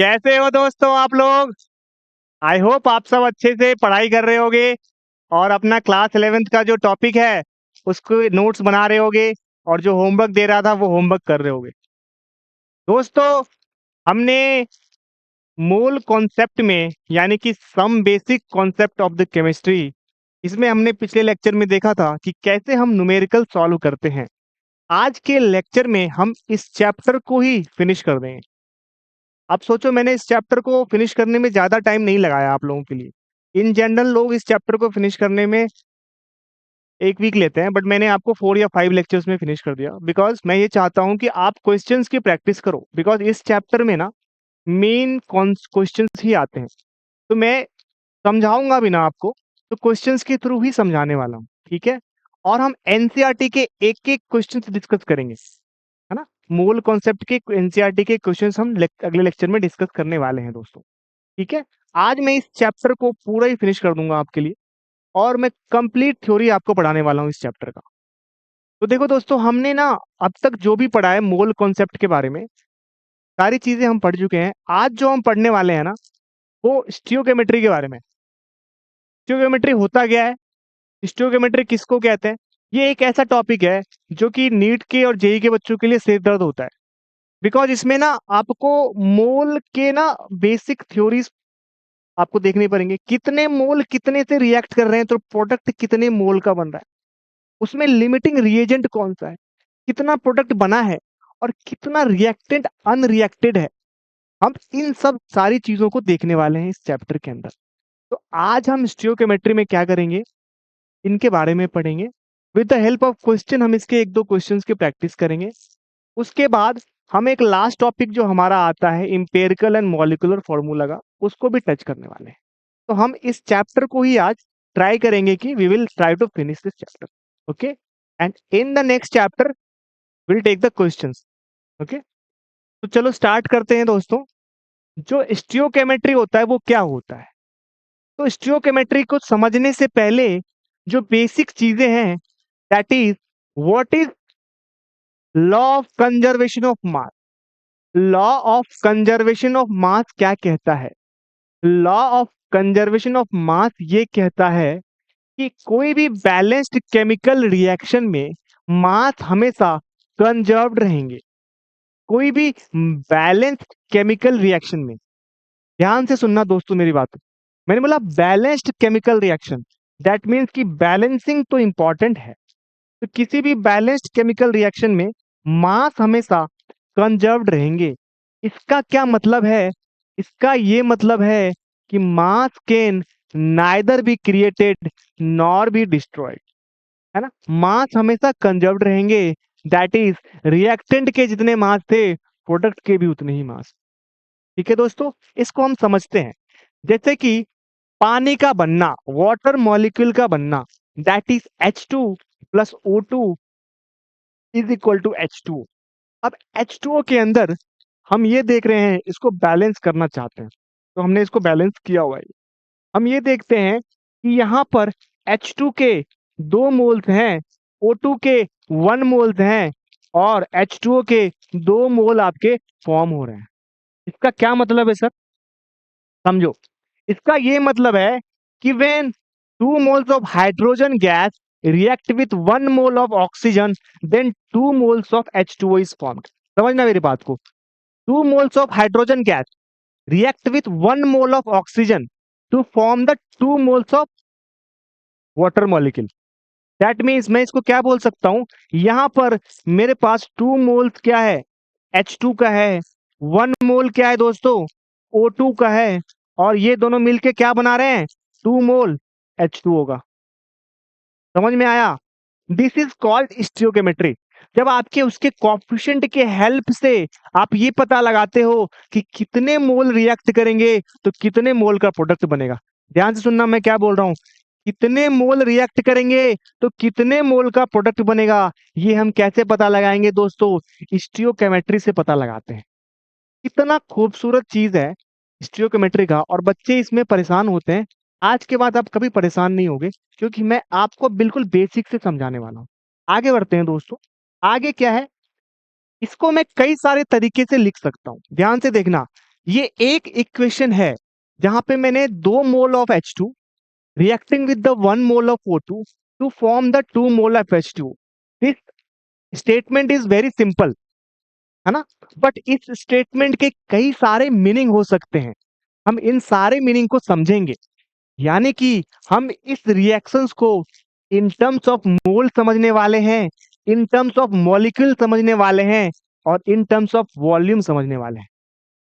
कैसे हो दोस्तों आप लोग? आई होप आप सब अच्छे से पढ़ाई कर रहे होगे और अपना क्लास 11th का जो टॉपिक है उसको नोट्स बना रहे होगे और जो होमवर्क दे रहा था वो होमवर्क कर रहे होगे। दोस्तों, हमने मूल कॉन्सेप्ट में यानी कि some basic concept of the chemistry, इसमें हमने पिछले लेक्चर में देखा था कि कैसे हम न्यूमेरिकल सॉल्व करते हैं। आज के लेक्चर में हम इस चैप्टर को ही फिनिश कर देंगे। आप सोचो, मैंने इस चैप्टर को फिनिश करने में ज़्यादा टाइम नहीं लगाया आप लोगों के लिए। इन जनरल लोग इस चैप्टर को फिनिश करने में 1 वीक लेते हैं, बट मैंने आपको 4 या 5 लेक्चर्स में फिनिश कर दिया बिकॉज़ मैं ये चाहता हूँ कि आप क्वेश्चंस की प्रैक्टिस करो बिकॉज़ इस चैप्टर में ना मेन क्वेश्चंस ही आते हैं। तो मैं समझाऊँगा भी ना आपको, तो क्वेश्चंस के थ्रू ही समझाने वाला हूँ, ठीक है? और हम एनसीईआरटी के एक-एक क्वेश्चंस डिस्कस करेंगे, है ना? मूल कॉन्सेप्ट के एनसीईआरटी के क्वेश्चंस हम अगले लेक्चर में डिस्कस करने वाले हैं दोस्तों। ठीक है? आज मैं इस चैप्टर को पूरा ही फिनिश कर दूँगा आपके लिए और मैं कंप्लीट थ्योरी आपको पढ़ाने वाला हूँ इस चैप्टर का। तो देखो दोस्तों, हमने ना अब तक जो भी पढ़ा है मोल कॉन्सेप्ट के बारे में, सारी चीज़ें हम पढ़ चुके हैं। आज जो हम पढ़ने वाले हैं ना, वो स्टीयोकेमिस्ट्री के बारे में। स्टीयोकेमिस्ट्री होता क्या है? स्टीयोकेमिस्ट्री किसको कहते हैं? ये एक ऐसा टॉपिक है जो कि नीट के और जेईई के बच्चों के लिए सिर दर्द होता है। बिकॉज़ इसमें ना आपको मोल के ना बेसिक थ्योरीज़ आपको देखने पड़ेंगे। कितने मोल कितने से रिएक्ट कर रहे हैं तो प्रोडक्ट कितने मोल का बन रहा है। उसमें लिमिटिंग रिएजेंट कौन-सा है? कितना प्रोडक्ट बना है और कितना रिएक्टेंट अनरिएक्टेड है। हम इन सब सारी चीज़ों को देखने वाले हैं इस चैप्टर के अंदर। तो आज हम स्टीयोकेमिस्ट्री में क्या करेंगे? इनके बारे में पढ़ेंगे। With the help of question हम इसके 1-2 क्वेश्चंस की प्रैक्टिस करेंगे। उसके बाद हम एक लास्ट टॉपिक जो हमारा आता है एम्पिरिकल एंड मॉलिक्यूलर फार्मूला का, उसको भी टच करने वाले हैं। तो हम इस चैप्टर को ही आज ट्राई करेंगे कि we will try to finish this chapter, okay? And in the next chapter will take the questions, okay? तो चलो स्टार्ट करते हैं दोस्तों। जो स्टीयोकेमिस्ट्री होता है वो क्या होता है? तो स्टीयोकेमिस्ट्री को समझने से पहले जो बेसिक चीजें हैं, that is what is law of conservation of mass. Law of conservation of mass क्या कहता है? Law of conservation of mass ये कहता है कि कोई भी बैलेंस्ड केमिकल रिएक्शन में मास हमेशा कंजर्व्ड रहेंगे। कोई भी बैलेंस्ड केमिकल रिएक्शन में, ध्यान से सुनना दोस्तों मेरी बात। मैंने बोला balanced chemical reaction, that means कि बैलेंसिंग तो इंपॉर्टेंट है। तो किसी भी बैलेंस्ड केमिकल रिएक्शन में मास हमेशा कंजर्व्ड रहेंगे। इसका क्या मतलब है? इसका ये मतलब है कि मास can neither be created nor be destroyed, है ना? मास हमेशा कंजर्व्ड रहेंगे, दैट इज रिएक्टेंट के जितने मास थे प्रोडक्ट के भी उतने ही मास। ठीक है दोस्तों, इसको हम समझते हैं। जैसे कि पानी का बनना, वाटर मॉलिक्यूल का बनना, that is H2 plus O2 is equal to H2। अब H2O के अंदर हम ये देख रहे हैं, इसको बैलेंस करना चाहते हैं, तो हमने इसको बैलेंस किया हुआ है। हम ये देखते हैं कि यहाँ पर H2 के 2 मोल्स हैं, O2 के 1 मोल्स हैं और H2O के 2 मोल आपके फॉर्म हो रहे हैं। इसका क्या मतलब है सर? समझो, इसका ये मतलब है कि when 2 moles of hydrogen gas react with 1 mole of oxygen, then 2 moles of H2O is formed। समझना मेरी बात को। 2 moles of hydrogen gas react with 1 mole of oxygen to form the 2 moles of water molecule। That means मैं इसको क्या बोल सकता हूं, यहां पर मेरे पास 2 moles क्या है? H2 का है। 1 mole क्या है दोस्तों? O2 का है। और ये दोनों मिलके क्या बना रहे हैं? 2 मोल H2O का। समझ में आया? This is called stereochemistry. जब आपके उसके कोएफिशिएंट के हेल्प से आप ये पता लगाते हो कि कितने मोल रिएक्ट करेंगे तो कितने मोल का प्रोडक्ट बनेगा। ध्यान से सुनना मैं क्या बोल रहा हूं। कितने मोल रिएक्ट करेंगे तो कितने मोल का प्रोडक्ट बनेगा, ये हम कैसे पता लगाएंगे दोस्तों? स्टीयोकेमिस्ट्री से पता लगाते हैं। कितना खूबसूरत चीज है स्टीरियोकेमेट्री का, और बच्चे इसमें परेशान होते हैं। आज के बाद आप कभी परेशान नहीं होगे क्योंकि मैं आपको बिल्कुल बेसिक से समझाने वाला हूँ। आगे बढ़ते हैं दोस्तों। आगे क्या है, इसको मैं कई सारे तरीके से लिख सकता हूँ। ध्यान से देखना, ये एक इक्वेशन है जहां पे मैंने 2 mole of H2 reacting with the 1 mole of O2 to form the 2 mole of H2. This statement is very simple, है ना? बट इस स्टेटमेंट के कई सारे मीनिंग हो सकते हैं। हम इन सारे मीनिंग को समझेंगे, यानी कि हम इस रिएक्शंस को इन टर्म्स ऑफ मोल समझने वाले हैं, इन टर्म्स ऑफ मॉलिक्यूल समझने वाले हैं और इन टर्म्स ऑफ वॉल्यूम समझने वाले हैं।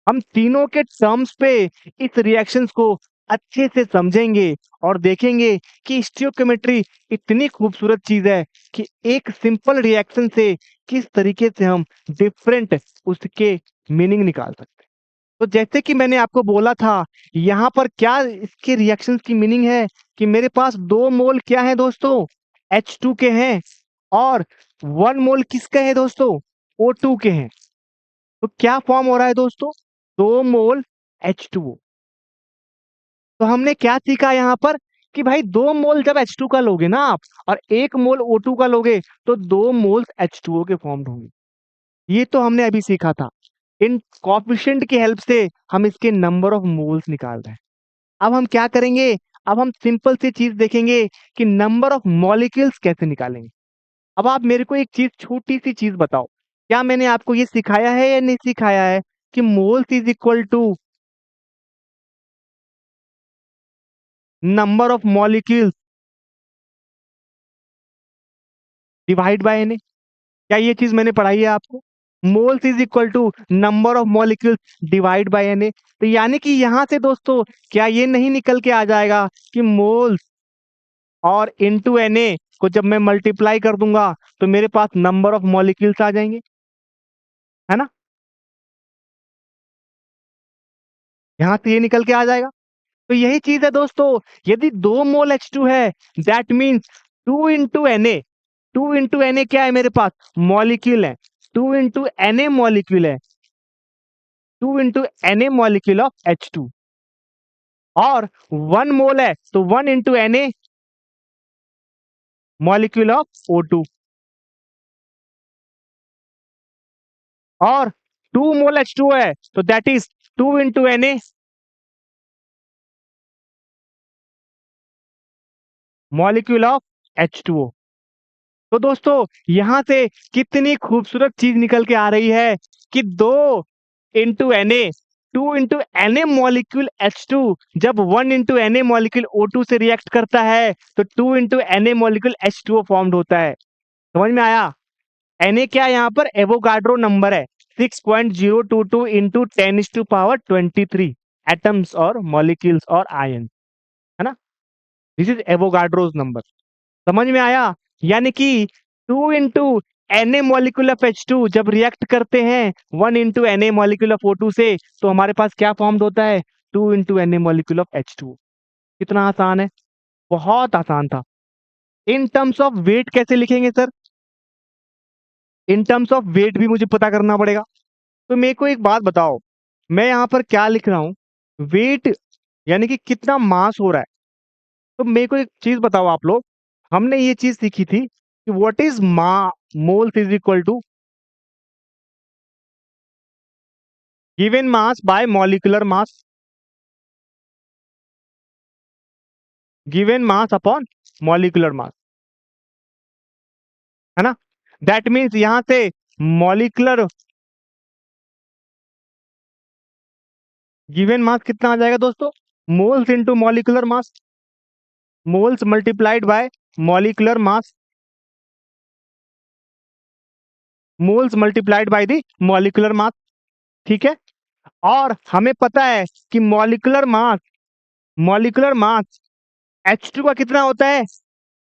हम तीनों के टर्म्स पे इस रिएक्शंस को अच्छे से समझेंगे और देखेंगे कि स्टोइकियोमेट्री इतनी खूबसूरत चीज है कि एक सिंपल रिएक्शन से किस तरीके से हम डिफरेंट उसके मीनिंग निकाल सकते हैं। तो जैसे कि मैंने आपको बोला था, यहाँ पर क्या इसके रिएक्शंस की मीनिंग है कि मेरे पास 2 मोल क्या है दोस्तों, H2 के हैं और 1 मोल किसका है दोस्तों, O2 के हैं। तो क्या फॉर्म हो रहा है दोस्तों, 2 मोल H2O। तो हमने क्या सीखा यहाँ पर कि भाई 2 मोल जब H2 का लोगे ना आप और 1 मोल O2 का लोगे तो 2 मोल्स H2O के फॉर्म होंगे। ये तो हमने अभी सीखा था। इन कोएफिशिएंट की हेल्प से हम इसके नंबर ऑफ मोल्स निकाल रहे हैं। अब हम क्या करेंगे, अब हम सिंपल सी चीज देखेंगे कि नंबर ऑफ मॉलिक्यूल्स कैसे निकालेंगे। अब आप मेरे को एक चीज, छोटी सी चीज बताओ, क्या मैंने आपको ये सिखाया है या नहीं सिखाया है कि moles is equal to number of molecules divide by N. क्या ये चीज मैंने पढ़ाई है आपको, moles is equal to number of molecules divide by N. तो यानी कि यहां से दोस्तों क्या ये नहीं निकल के आ जाएगा कि मोल्स और इनटू एन को जब मैं मल्टीप्लाई कर दूंगा तो मेरे पास नंबर ऑफ मॉलिक्यूल्स आ जाएंगे, है ना? यहां से ये निकल के आ जाएगा। तो यही चीज है दोस्तों, यदि 2 मोल H2 है that means 2 into Na। 2 into Na क्या है मेरे पास, मॉलिक्यूल है। 2 इंटू Na मॉलिक्यूल है, 2 into Na molecule of H2 और 1 मोल है तो 1 into Na molecule of O2 और 2 मोल H2 है तो that is 2 into Na molecule of H2O। तो दोस्तों यहां से कितनी खूबसूरत चीज निकल के आ रही है कि 2 into Na, 2 into Na molecule H2 जब 1 इंटू Na मॉलिक्यूल O2 से रिएक्ट करता है तो 2 into Na molecule H2O formed होता है। समझ में आया? Na क्या है यहाँ पर, एवोगाड्रो नंबर है, 6.022 इंटू 10⁻23 एटम्स और मॉलिक्यूल्स और आयन, है ना? This is Avogadro's number. समझ में आया? यानी कि 2 into Na molecule of H2 जब रिएक्ट करते हैं 1 into Na molecule of O2 से तो हमारे पास क्या फॉर्म होता है, 2 into Na molecule of H2। कितना आसान है, बहुत आसान था। इन टर्म्स ऑफ वेट कैसे लिखेंगे sir, in terms of weight भी मुझे पता करना पड़ेगा। तो मेरे को एक बात बताओ, मैं यहाँ पर क्या लिख रहा हूँ, वेट यानी कि कितना मास हो रहा है। तो मेरे को एक चीज बताओ आप लोग, हमने ये चीज सीखी थी कि what is moles is equal to given mass by molecular mass, given mass upon molecular mass, है ना? दैट मीन्स यहां से मॉलिक्यूलर गिवन मास कितना आ जाएगा दोस्तों, moles into molecular mass, moles multiplied by molecular mass, moles multiplied by the molecular mass. ठीक है, और हमें पता है कि मॉलिक्यूलर मास H2 का कितना होता है,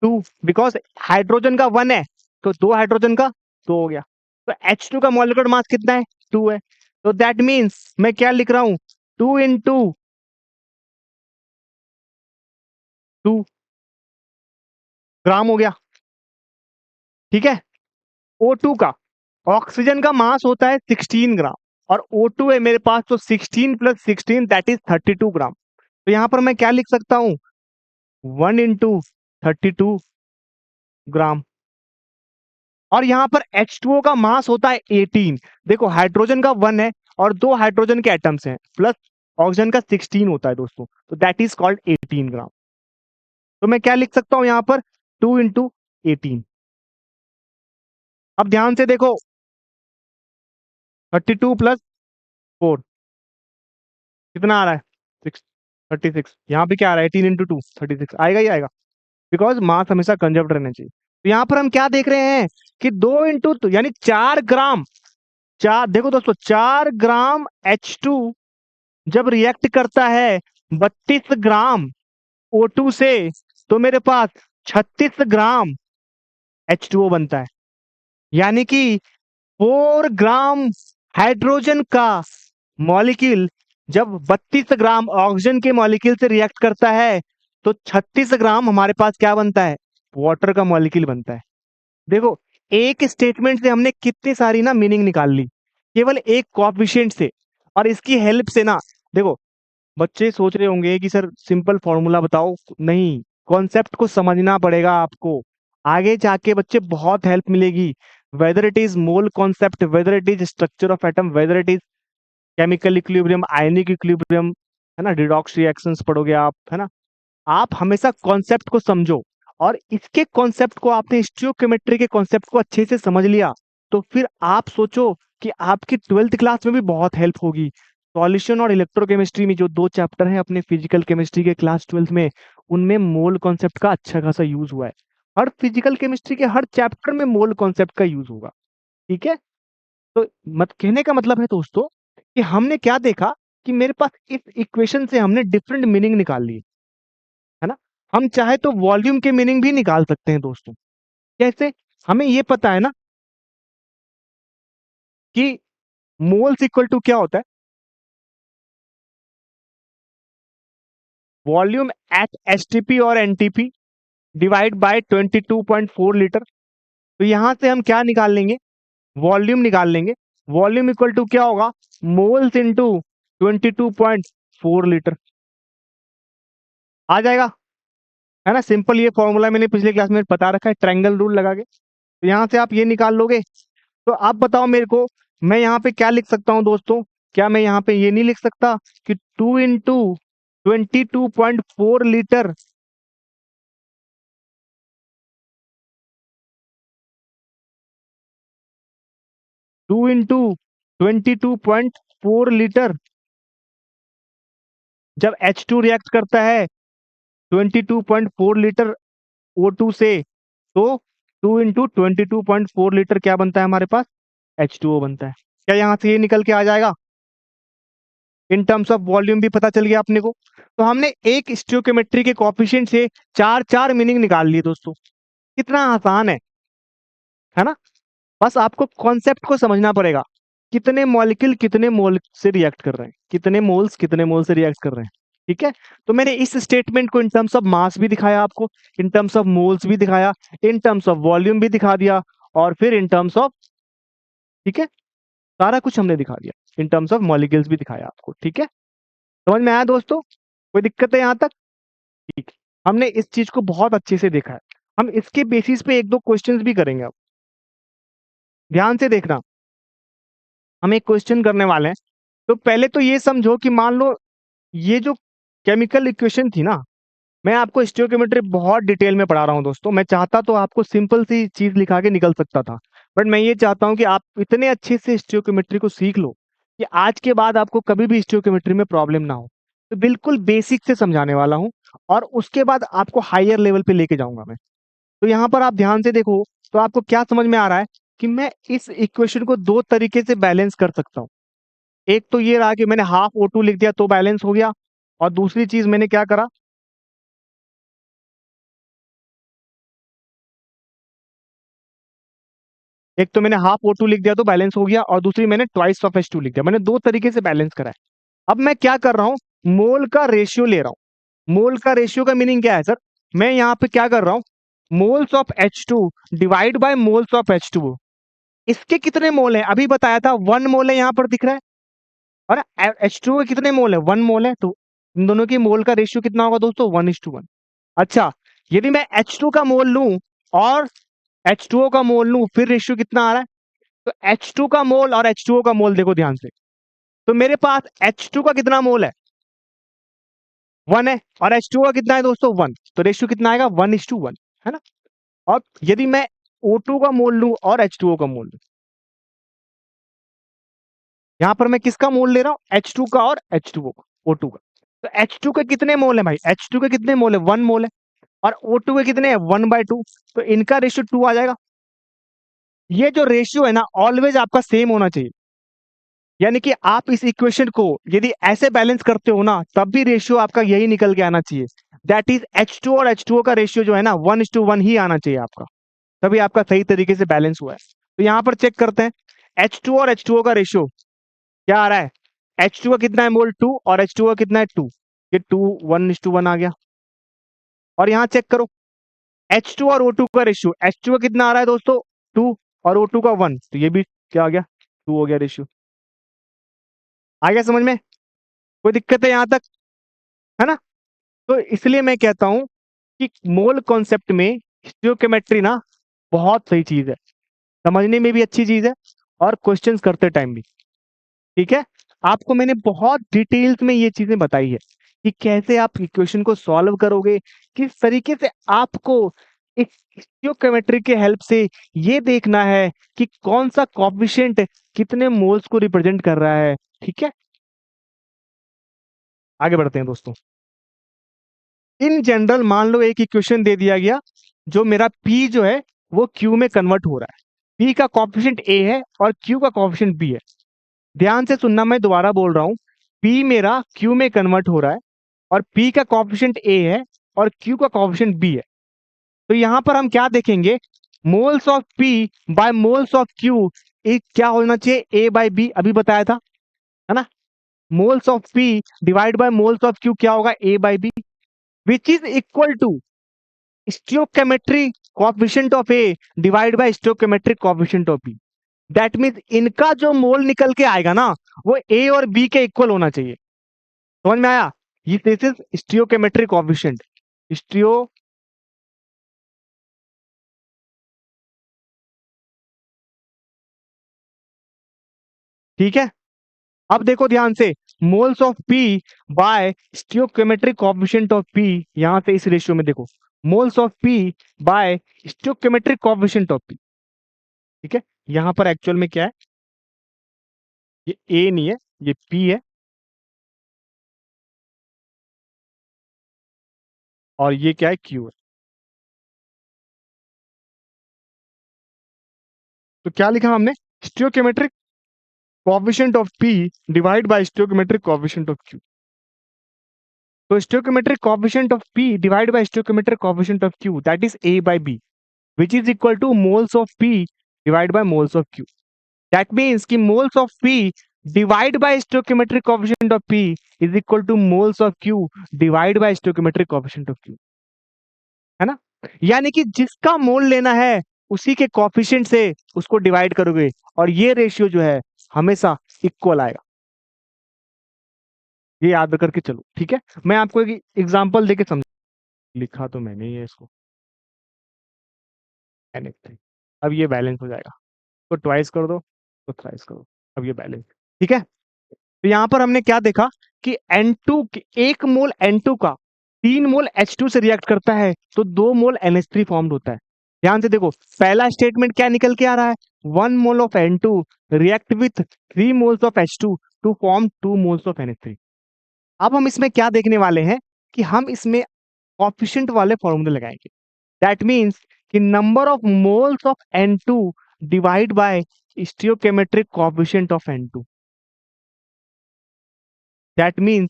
2, बिकॉज हाइड्रोजन का 1 है तो 2 हाइड्रोजन का 2 हो गया। तो H2 का मॉलिक्यूलर मास कितना है, 2 है। तो दैट मीन्स मैं क्या लिख रहा हूं, 2 इंटू 2 ग्राम हो गया। ठीक है, O2 का, ऑक्सीजन का मास होता है 16 ग्राम और O2 है मेरे पास तो 16 प्लस 16 दैट इज 32 ग्राम। तो यहां पर मैं क्या लिख सकता हूं, 1 इंटू 32 ग्राम। और यहाँ पर H2O का मास होता है 18। देखो हाइड्रोजन का 1 है और 2 हाइड्रोजन के एटम्स हैं, प्लस ऑक्सीजन का 16 होता है दोस्तों, तो दैट इज कॉल्ड 18 ग्राम। तो मैं क्या लिख सकता हूं यहां पर, 2 इंटू 18। अब ध्यान से देखो, 32 प्लस 4 कितना आ रहा है, 6, 36। यहाँ पे क्या आ रहा है, 18 इंटू 2, 36 आएगा ही आएगा, बिकॉज मास हमेशा कंजर्व रहना चाहिए। तो यहाँ पर हम क्या देख रहे हैं कि 2 इंटू यानी 4 ग्राम, चार, देखो दोस्तों 4 ग्राम H2 जब रिएक्ट करता है 32 ग्राम O2 से, तो मेरे पास 36 ग्राम H2O बनता है। यानी कि 4 ग्राम हाइड्रोजन का मॉलिक्यूल जब 32 ग्राम ऑक्सीजन के मॉलिक्यूल से रिएक्ट करता है, तो 36 ग्राम हमारे पास क्या बनता है, वाटर का मॉलिक्यूल बनता है। देखो, एक स्टेटमेंट से हमने कितनी सारी ना मीनिंग निकाल ली, केवल एक कोएफिशिएंट से। और इसकी हेल्प से ना, देखो बच्चे सोच रहे होंगे कि सर सिंपल फॉर्मूला बताओ, नहीं, कॉन्सेप्ट को समझना पड़ेगा आपको। आगे जाके बच्चे बहुत हेल्प मिलेगी, whether it is mole concept, whether it is structure of atom, whether it is chemical equilibrium, ionic equilibrium, है ना, रिडॉक्स रिएक्शंस पढ़ोगे आप, है ना। आप हमेशा कॉन्सेप्ट को समझो, और इसके कॉन्सेप्ट को, आपने स्टियोकेमिस्ट्री के कॉन्सेप्ट को अच्छे से समझ लिया, तो फिर आप सोचो कि आपकी 12th क्लास में भी बहुत हेल्प होगी। सॉल्यूशन और इलेक्ट्रोकेमिस्ट्री में जो 2 चैप्टर हैं अपने फिजिकल केमिस्ट्री के क्लास 12th में, उनमें मोल कॉन्सेप्ट का अच्छा खासा यूज हुआ है। हर फिजिकल केमिस्ट्री के हर चैप्टर में मोल कॉन्सेप्ट का यूज होगा, ठीक है। तो मत कहने का मतलब है दोस्तों कि हमने क्या देखा कि मेरे पास इस इक्वेशन से हमने डिफरेंट मीनिंग निकाल ली, है ना। हम चाहे तो वॉल्यूम के मीनिंग भी निकाल सकते हैं दोस्तों। कैसे, हमें ये पता है ना कि मोल्स इक्वल टू क्या होता है, वॉल्यूम एट एसटीपी और एनटीपी डिवाइड बाय 22.4 लीटर। तो यहां से हम क्या निकाल लेंगे, वॉल्यूम निकाल लेंगे। वॉल्यूम इक्वल टू क्या होगा, मोल्स इंटू 22.4 लीटर आ जाएगा, है ना। सिंपल, ये फॉर्मूला मैंने पिछले क्लास में बता रखा है ट्रायंगल रूल लगा के, तो यहां से आप ये निकाल लोगे। तो आप बताओ मेरे को, मैं यहाँ पे क्या लिख सकता हूँ दोस्तों, क्या मैं यहाँ पे ये नहीं लिख सकता कि 2 इंटू 22.4 लीटर, 2 इंटू 22.4 लीटर जब H2 रिएक्ट करता है 22.4 लीटर O2 से, तो 2 इंटू 22.4 लीटर क्या बनता है हमारे पास, H2O बनता है। क्या यहाँ से ये निकल के आ जाएगा, इन टर्म्स ऑफ वॉल्यूम भी पता चल गया अपने को। तो हमने एक स्टोइकियोमेट्री के कोएफिशिएंट से चार चार मीनिंग निकाल लिए दोस्तों, कितना आसान है ना। बस आपको कॉन्सेप्ट को समझना पड़ेगा, कितने मॉलिक्यूल कितने मोल से रिएक्ट कर रहे हैं, कितने मोल्स कितने मोल से रिएक्ट कर रहे हैं, ठीक है। तो मैंने इस स्टेटमेंट को इन टर्म्स ऑफ मास भी दिखाया आपको, इन टर्म्स ऑफ मोल्स भी दिखाया, इन टर्म्स ऑफ वॉल्यूम भी दिखा दिया, और फिर इन टर्म्स ऑफ, ठीक है, सारा कुछ हमने दिखा दिया, इन टर्म्स ऑफ मॉलिक्यूल्स भी दिखाया आपको, ठीक है। समझ में आया दोस्तों, कोई दिक्कत है यहाँ तक, ठीक। हमने इस चीज को बहुत अच्छे से देखा है, हम इसके बेसिस पे एक दो क्वेश्चंस भी करेंगे। अब ध्यान से देखना, हम एक क्वेश्चन करने वाले हैं। तो पहले तो ये समझो कि मान लो ये जो केमिकल इक्वेशन थी ना, मैं आपको स्टोइकियोमेट्री बहुत डिटेल में पढ़ा रहा हूँ दोस्तों। मैं चाहता तो आपको सिंपल सी चीज लिखा के निकल सकता था, बट मैं ये चाहता हूँ कि आप इतने अच्छे से स्टोइकियोमेट्री को सीख लो कि आज के बाद आपको कभी भी स्टोइकियोमेट्री में प्रॉब्लम ना हो। तो बिल्कुल बेसिक से समझाने वाला हूँ, और उसके बाद आपको हायर लेवल पे लेके जाऊंगा मैं। तो यहाँ पर आप ध्यान से देखो, तो आपको क्या समझ में आ रहा है कि मैं इस इक्वेशन को दो तरीके से बैलेंस कर सकता हूँ। एक तो ये रहा कि मैंने हाफ O2 लिख दिया तो बैलेंस हो गया, और दूसरी चीज मैंने क्या करा, एक तो मैंने हाफ O2 लिख दिया तो बैलेंस हो गया, और दूसरी मैंने ट्वाइस ऑफ H2 लिख दिया। मैंने दो तरीके से बैलेंस करा है। अब मैं क्या कर रहा हूँ, मोल का रेशियो ले रहा हूँ। मोल का रेशियो का मीनिंग क्या है सर, मैं यहाँ पे क्या कर रहा हूँ, moles of H2 divide by moles of H2। इसके कितने मोल हैं, अभी बताया था 1 मोल है, यहाँ पर दिख रहा है, और H2 के कितने मोल है, 1 मोल है। तो इन दोनों की मोल का रेशियो कितना होगा दोस्तों, 1:1। अच्छा, यदि मैं H2 का मोल लूं और H2O का मोल लूं, फिर रेशियो कितना आ रहा है। तो H2 का मोल और H2O का मोल देखो ध्यान से, तो मेरे पास H2 का कितना मोल है? 1 है। और H2 का कितना है दोस्तों? 1। तो रेशियो कितना आएगा? 1:1, है ना? और यदि मैं O2 का मोल लूं और H2O का मोल लूं, यहां पर मैं किसका मोल ले रहा हूं? H2 का और H2O का, O2 का। तो H2 के कितने मोल है भाई? H2 के कितने मोल है? 1 मोल है। और O2 के कितने हैं? 1/2। तो इनका रेशियो 2 आ जाएगा। ये जो रेशियो है ना, ऑलवेज आपका सेम होना चाहिए। यानी कि आप इस इक्वेशन को यदि ऐसे बैलेंस करते हो ना, तब भी रेशियो आपका यही निकल के आना चाहिए। दैट इज H2 और H2O का रेशियो जो है ना, 1:1 ही आना चाहिए आपका। तभी आपका सही तरीके से बैलेंस हुआ है। तो यहाँ पर चेक करते हैं H2 और H2O का रेशियो क्या आ रहा है। H2 का कितना है मोल? 2। और H2O का कितना है? 2। ये 2 1:1 आ गया। और यहाँ चेक करो H2 और O2 का रेशियो। H2 का कितना आ रहा है दोस्तों? 2। और O2 का 1। तो ये भी क्या आ गया? 2 हो गया रेशियो। आ गया समझ में? कोई दिक्कत है यहाँ तक? है ना? तो इसलिए मैं कहता हूं कि मोल कॉन्सेप्ट में स्टोइकियोमेट्री ना बहुत सही चीज है, समझने में भी अच्छी चीज है, और क्वेश्चंस करते टाइम भी। ठीक है? आपको मैंने बहुत डिटेल्स में ये चीजें बताई है कि कैसे आप इक्वेशन को सॉल्व करोगे, किस तरीके से आपको इस स्टोइकियोमेट्री के हेल्प से ये देखना है कि कौन सा कोएफिशिएंट कितने मोल्स को रिप्रेजेंट कर रहा है। ठीक है? आगे बढ़ते हैं दोस्तों। इन जनरल मान लो एक इक्वेशन दे दिया गया, जो मेरा P जो है वो Q में कन्वर्ट हो रहा है। P का कोएफिशिएंट A है और Q का कोएफिशिएंट B है। ध्यान से सुनना, मैं दोबारा बोल रहा हूं। P मेरा Q में कन्वर्ट हो रहा है और P का कोएफिशिएंट A है और Q का कोएफिशिएंट B है। तो यहां पर हम क्या देखेंगे? Moles of P by moles of Q एक क्या होना चाहिए? A बाय B, अभी बताया था, है ना? Moles of P divide by moles of Q क्या होगा? A by B, which is equal to stoichiometric coefficient of A divide by stoichiometric coefficient of B. That means इनका जो मोल निकल के आएगा ना, वो ए और बी के इक्वल होना चाहिए। समझ में आया? ये दिस इज स्टोइकियोमेट्रिक कोएफिशिएंट। स्टियो ठीक है? अब देखो ध्यान से, moles of P by stoichiometric coefficient of P, यहां से इस रेशियो में देखो, moles of P by stoichiometric coefficient of P. ठीक है? यहां पर एक्चुअल में क्या है? ये ए नहीं है, ये पी है, और ये क्या है? क्यू है। तो क्या लिखा हमने? Stoichiometric coefficient of P divide by stoichiometric coefficient of Q। तो stoichiometric coefficient of P divide by stoichiometric coefficient of Q, that is A by B, which is equal to moles of P divided by moles of Q. That means कि moles of P divide by stoichiometric coefficient of P is equal to moles of Q divide by stoichiometric coefficient of Q, है ना? यानी कि जिसका मोल लेना है उसी के कोएफिशिएंट से उसको डिवाइड करोगे, और ये रेशियो जो है हमेशा इक्वल आएगा। ये याद करके चलो। ठीक है? मैं आपको एक एग्जांपल देके समझ, लिखा तो मैंने ही है इसको, NH3। अब ये बैलेंस हो जाएगा, तो ट्वाइस कर दो, तो थ्राइस करो, अब ये बैलेंस। ठीक है? तो यहां पर हमने क्या देखा कि N2 एक मोल N2 का 3 मोल H2 से रिएक्ट करता है, तो 2 मोल NH3 फॉर्म्ड होता है। ध्यान से देखो, पहला स्टेटमेंट क्या निकल के आ रहा है? 1 mole of N2 react with 3 moles of H2 to form 2 moles of NH3। अब हम इसमें क्या देखने वाले हैं कि हम इसमें कोएफिशिएंट वाले फॉर्मूले लगाएंगे। दैट मींस कि number of moles of N2 divide by stoichiometric coefficient of N2। That means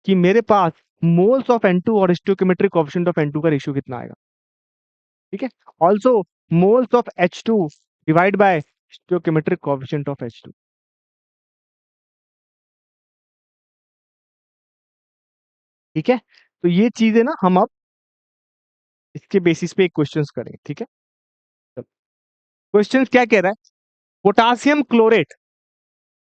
कि मेरे पास मोल्स ऑफ N2 और स्टोइकियोमेट्रिक कोएफिशिएंट ऑफ N2 का रेशियो कितना आएगा। ठीक है? Also moles of H2 divide by stoichiometric coefficient of H2। ठीक है? तो ये चीजें ना हम अब इसके बेसिस पे एक क्वेश्चंस करेंगे। ठीक है? क्वेश्चन क्या कह रहा है? पोटासियम क्लोरेट,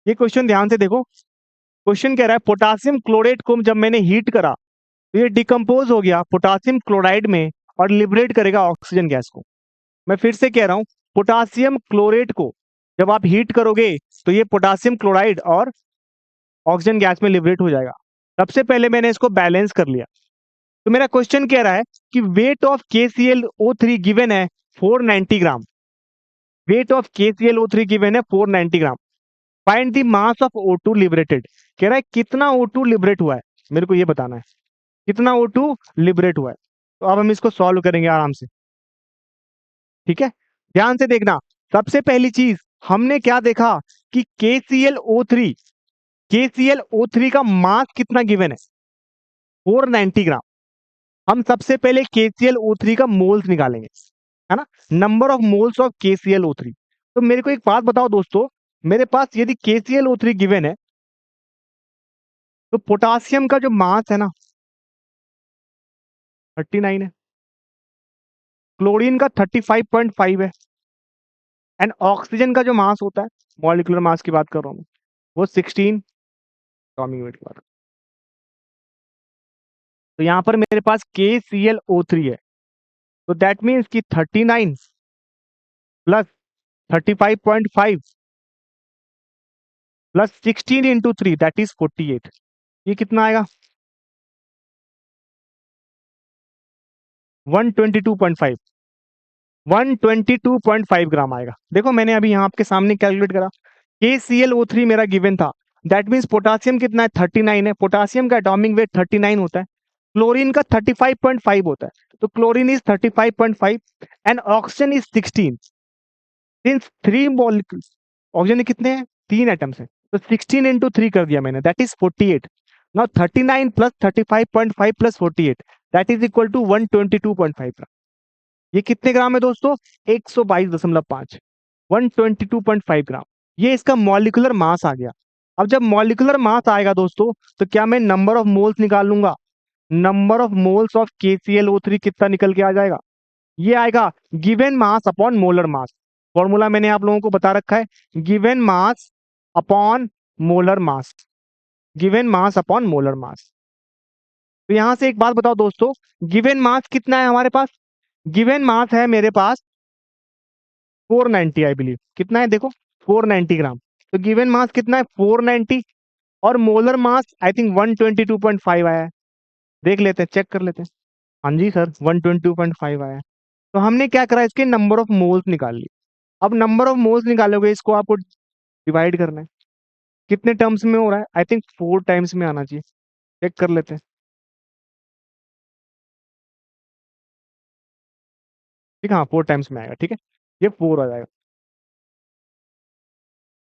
ये क्वेश्चन ध्यान से देखो। क्वेश्चन कह रहा है पोटासियम क्लोरेट को जब मैंने हीट करा, तो ये डिकम्पोज हो गया पोटासियम क्लोराइड में और लिबरेट करेगा ऑक्सीजन गैस को। मैं फिर से कह रहा हूं, पोटासियम क्लोरेट को जब आप हीट करोगे तो ये पोटासियम क्लोराइड और ऑक्सीजन गैस में लिबरेट हो जाएगा। सबसे पहले मैंने इसको बैलेंस कर लिया। तो मेरा क्वेश्चन कह रहा है कि वेट ऑफ KClO3 गिवन है 490 ग्राम। वेट ऑफ KClO3 गिवन है 490 gram. Find the mass of O2 liberated. कह रहा है कितना O2 लिबरेट हुआ है, मेरे को ये बताना है कितना O2 लिबरेट हुआ है। तो अब हम इसको सॉल्व करेंगे आराम से, ठीक है। ध्यान से देखना। सबसे पहली चीज हमने क्या देखा कि KClO3 का मास कितना गिवन है, 490 ग्राम। हम सबसे पहले KClO3 का मोल्स निकालेंगे, है ना, number of moles of KClO3। तो मेरे को एक बात बताओ दोस्तों, मेरे पास यदि KClO3 गिवन है तो पोटासियम का जो मास है ना 39 है, क्लोरीन का 35.5 है, एंड ऑक्सीजन का जो मास होता है, मॉलिक्यूलर मास की बात कर रहा हूं मैं, वो 16 एटॉमिक वेट की बात। तो यहां पर मेरे पास KClO3 है, तो दैट मीन्स कि 39 plus 35.5 plus 16 into 3 that is 48। ये कितना आएगा, 122.5 122.5 ग्राम आएगा। देखो मैंने अभी यहाँ आपके सामने कैलकुलेट करा, KClO3 मेरा गिवन था, दैट मीन्स पोटासियम कितना है, 39 है। पोटासियम का एटॉमिक वेट 39 होता है, क्लोरीन का 35.5 होता है, तो chlorine is 35.5 and oxygen is 16। Since 3 molecules, oxygen कितने हैं, 3 एटम्स हैं, तो 16 इंटू 3 कर दिया मैंने, that is 48। Now 39 plus 35.5 plus 48 that is equal to 122.5 gram. ये कितने ग्राम है दोस्तों, 122.5, 122.5 ग्राम। ये इसका मॉलिक्यूलर मास आ गया। अब जब मॉलिक्यूलर मास आएगा दोस्तों, तो क्या मैं नंबर ऑफ मोल्स निकाल लूंगा, number of moles of KClO3 कितना निकल के आ जाएगा, ये आएगा गिवन मास अपॉन मोलर मास। फॉर्मूला मैंने आप लोगों को बता रखा है, गिवन मास अपॉन मोलर मास, गिवन मास अपॉन मोलर मास। तो यहां से एक बात बताओ दोस्तों, गिवन मास कितना है हमारे पास, गिवन मास है मेरे पास 490 आई बिलीव, कितना है देखो 490 ग्राम। तो गिवन मास कितना है 490, और मोलर मास आई थिंक 122.5 आया है। देख लेते हैं, चेक कर लेते हैं। हाँ जी सर 122.5 आया है। तो हमने क्या करा, इसके नंबर ऑफ मोल्स निकाल ली। अब नंबर ऑफ मोल्स निकालोगे, इसको आपको डिवाइड करना है, कितने टर्म्स में हो रहा है, आई थिंक 4 टाइम्स में आना चाहिए। चेक कर लेते हैं, ठीक है, हाँ 4 टाइम्स में आएगा, ठीक है, ये 4 आ जाएगा,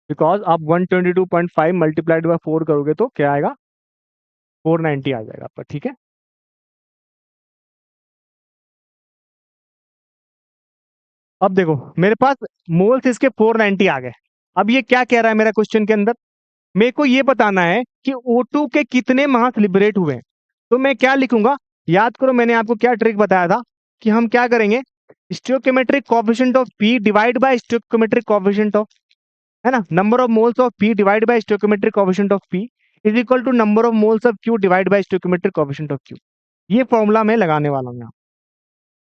बिकॉज आप 122.5 मल्टीप्लाइड बाय 4 करोगे तो क्या आएगा, 490 आ जाएगा आपका, ठीक है। अब देखो मेरे पास मोल्स इसके 490 आ गए। अब ये क्या कह रहा है मेरा क्वेश्चन के अंदर, मेरे को ये बताना है कि O2 के कितने मास लिबरेट हुए हैं। तो मैं क्या लिखूंगा, याद करो मैंने आपको क्या ट्रिक बताया था कि हम क्या करेंगे, stoichiometric coefficient of P divide by stoichiometric coefficient of, है ना, number of moles of P divide by stoichiometric coefficient of P is equal to number of moles of Q divide by stoichiometric coefficient of Q। ये formula मैं लगाने वाला हूं यहाँ।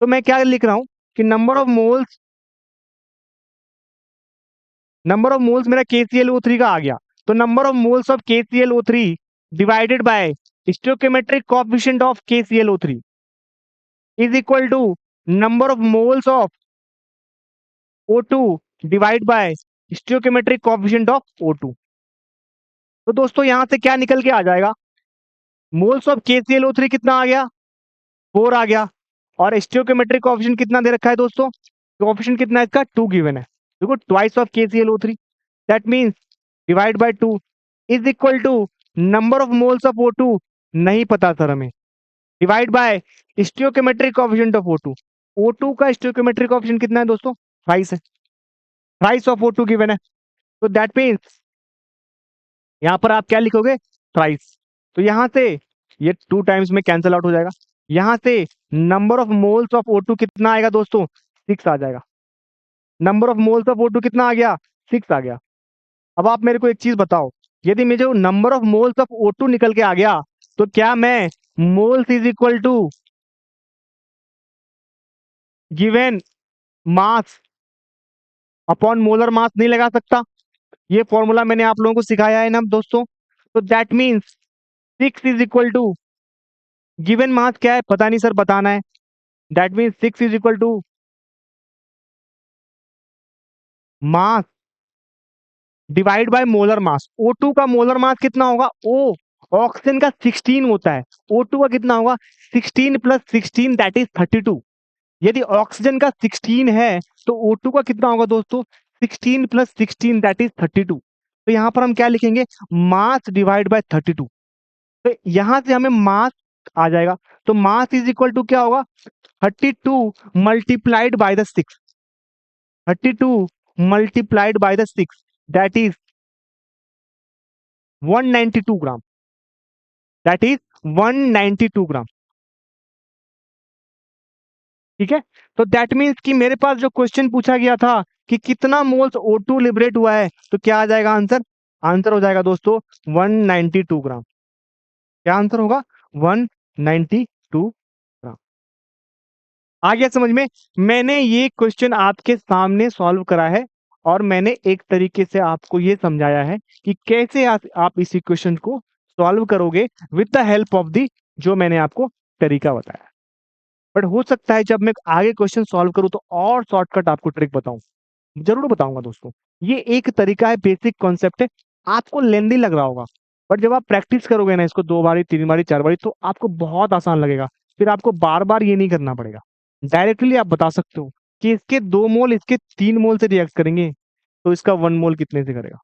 तो मैं क्या लिख रहा हूं कि नंबर ऑफ मोल्स मेरा KClO3 का आ गया, तो number of moles of KClO3 divided by stoichiometric coefficient of KClO3 is equal to number of moles of O2 divide by stoichiometric coefficient of O2। तो दोस्तों यहां से क्या निकल के आ जाएगा, मोल्स ऑफ KClO3 कितना आ गया, 4 आ गया, और स्टोइकोमेट्रिक कोएफिशिएंट कितना दे रखा है दोस्तों, कोएफिशिएंट कितना है इसका, 2 गिवन है। देखो twice of KClO3, that means divide by 2 is equal to number of moles of O2 नहीं पता सर हमें, divide by stoichiometric coefficient of O2। O2 का स्टोइकोमेट्रिक कोएफिशिएंट कितना है दोस्तों, थ्राइस है, थ्राइस ऑफ O2 गिवन है, तो दैट मींस यहां पर आप क्या लिखोगे, थ्राइस। तो यहां से ये 2 टाइम्स में कैंसिल आउट हो जाएगा, यहां से number of moles of O2 कितना आएगा दोस्तों, 6 आ जाएगा। Number of moles of O2 कितना आ गया, 6 आ गया। अब आप मेरे को एक चीज बताओ, यदि मुझे number of moles of O2 निकल के आ गया, तो क्या मैं moles is equal to given mass upon molar mass नहीं लगा सकता। ये फॉर्मूला मैंने आप लोगों को सिखाया है ना दोस्तों। तो that means 6 is equal to given mass क्या है पता नहीं सर बताना है। That means 6 is equal to mass divide by molar mass. O2 का मोलर मास कितना होगा? ओ ऑक्सीजन का 16 होता है, O2 का कितना होगा? 16 प्लस 16 दैट इज 32। यदि ऑक्सीजन का 16 है तो O2 का कितना होगा दोस्तों? 16 प्लस 16 दैट इज 32। तो यहां पर हम क्या लिखेंगे? मास डिवाइड बाय 32। तो यहां से हमें मास आ जाएगा। तो मास इज इक्वल टू क्या होगा? 32 multiplied by the 6। 32 multiplied by the 6 that is 192 gram. That is 192 ग्राम। ठीक है। तो दैट मीन्स कि मेरे पास जो क्वेश्चन पूछा गया था कि कितना मोल्स O2 लिबरेट हुआ है, तो क्या आ जाएगा आंसर? आंसर हो जाएगा दोस्तों 192 ग्राम। क्या आंसर होगा? 192 ग्राम। आ गया समझ में? मैंने ये क्वेश्चन आपके सामने सॉल्व करा है और मैंने एक तरीके से आपको ये समझाया है कि कैसे आप इस इक्वेशन को सॉल्व करोगे with the help of the जो मैंने आपको तरीका बताया। बट हो सकता है जब मैं आगे क्वेश्चन सॉल्व करूं तो और शॉर्टकट आपको ट्रिक बताऊं, जरूर बताऊंगा दोस्तों। ये एक तरीका है, बेसिक कॉन्सेप्ट है, आपको लेंदी लग रहा होगा, बट जब आप प्रैक्टिस करोगे ना इसको 2 बारी 3 बारी 4 बारी तो आपको बहुत आसान लगेगा। फिर आपको बार बार ये नहीं करना पड़ेगा। डायरेक्टली आप बता सकते हो कि इसके 2 मोल इसके 3 मोल से रिएक्ट करेंगे तो इसका 1 मोल कितने से करेगा।